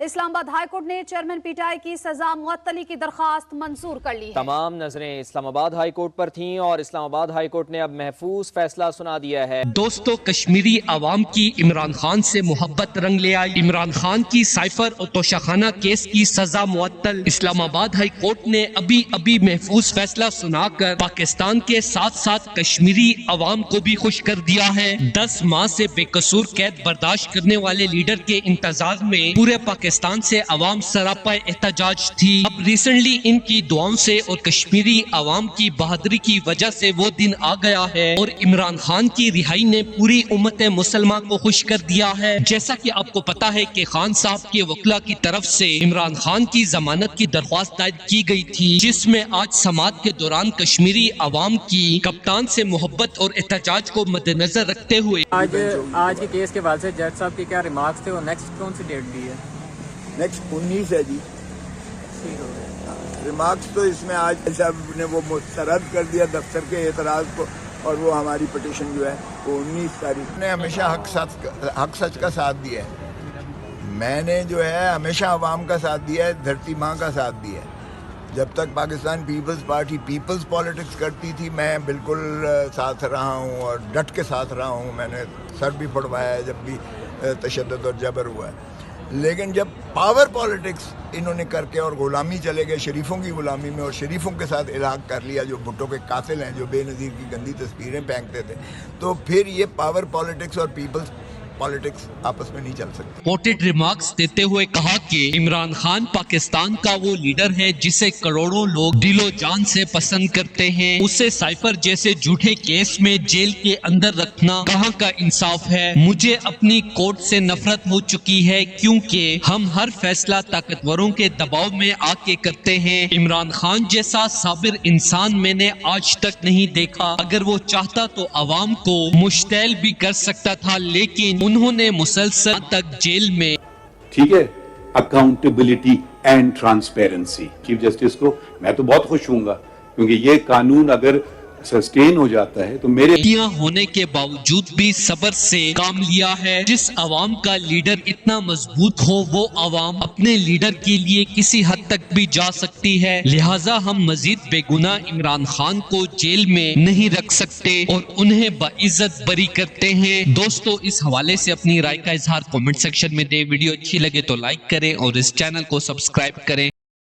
اسلام آباد high court نے chairman P T I کی سزا معطلی کی درخواست منظور کر لی ہے۔ تمام نظریں اسلام آباد ہائی کورٹ پر تھیں اور اسلام آباد ہائی کورٹ نے اب محفوظ فیصلہ سنا دیا ہے۔ دوستو، کشمیری عوام کی عمران خان سے محبت رنگ لے آئی۔ عمران خان کی سائفر اور توشاخانہ کیس کی سزا معطل۔ اسلام آباد ہائی کورٹ نے ابھی محفوظ فیصلہ سنا کر پاکستان کے ساتھ ساتھ کشمیری عوام کو بھی خوش کر دیا ہے۔ 10 ماہ سے بے قصور قید برداشت کرنے والے لیڈر کے امتزاج میں پورے پاکستان سے عوام سراپا احتجاج تھی۔ اب ریسنٹلی ان کی دعاؤں سے اور کشمیری عوام کی بہادری کی وجہ سے وہ دن آ گیا ہے اور عمران خان کی رہائی نے پوری امت مسلمہ کو خوش کر دیا ہے۔ جیسا کہ آپ کو پتا ہے کہ خان صاحب کے وکلا کی طرف سے عمران خان کی ضمانت کی درخواست دائر کی گئی تھی، جس میں آج سماعت کے دوران کشمیری عوام کی کپتان سے محبت اور احتجاج کو مد نظر رکھتے ہوئے آج کے کیس کے حوالے سے جج صاحب کے کیا ریمارکس تھے اور نیکسٹ کون سی ڈیٹ دی ہے؟ نیکسٹ 19 ہے جی۔ ریمارکس تو اس میں آج صاحب نے وہ مسترد کر دیا دفتر کے اعتراض کو، اور وہ ہماری پٹیشن جو ہے وہ 19 تاریخ نے ہمیشہ حق سچ کا ساتھ دیا ہے۔ میں نے جو ہے ہمیشہ عوام کا ساتھ دیا ہے، دھرتی ماں کا ساتھ دیا ہے۔ جب تک Pakistan Peoples Party peoples politics کرتی تھی میں بالکل ساتھ رہا ہوں اور ڈٹ کے ساتھ رہا ہوں۔ میں نے سر بھی پھڑوایا ہے جب بھی تشدد اور جبر ہوا ہے، لیکن جب پاور پالیٹکس انہوں نے کر کے اور غلامی چلے گئے، شریفوں کی غلامی میں، اور شریفوں کے ساتھ الحاق کر لیا جو بھٹو کے قاتل ہیں، جو بے نظیر کی گندی تصویریں پھینکتے تھے، تو پھر یہ پاور پالیٹکس اور پیپلز پالیٹکس آپس میں نہیں چل سکتے۔ کوٹڈ ریمارکس دیتے ہوئے کہا کہ عمران خان پاکستان کا وہ لیڈر ہے جسے کروڑوں لوگ دل و جان سے پسند کرتے ہیں۔ اسے سائفر جیسے جھوٹے کیس میں جیل کے اندر رکھنا کہاں کا انصاف ہے؟ مجھے اپنی کورٹ سے نفرت ہو چکی ہے کیونکہ ہم ہر فیصلہ طاقتوروں کے دباؤ میں آ کے کرتے ہیں۔ عمران خان جیسا صابر انسان میں نے آج تک نہیں دیکھا۔ اگر وہ چاہتا تو عوام کو مشتعل بھی کر سکتا تھا، لیکن انہوں نے مسلسل تک جیل میں ٹھیک ہے accountability and transparency. Chief justice کو میں تو بہت خوش ہوں گا کیونکہ یہ قانون اگر سسٹین ہو جاتا ہے تو میرے ہونے کے باوجود بھی صبر سے کام لیا ہے۔ جس عوام کا لیڈر اتنا مضبوط ہو وہ عوام اپنے لیڈر کے لیے کسی حد تک بھی جا سکتی ہے، لہٰذا ہم مزید بے گناہ عمران خان کو جیل میں نہیں رکھ سکتے اور انہیں باعزت بری کرتے ہیں۔ دوستو، اس حوالے سے اپنی رائے کا اظہار کامنٹ سیکشن میں دیں۔ ویڈیو اچھی لگے تو لائک کریں اور اس چینل کو سبسکرائب کریں۔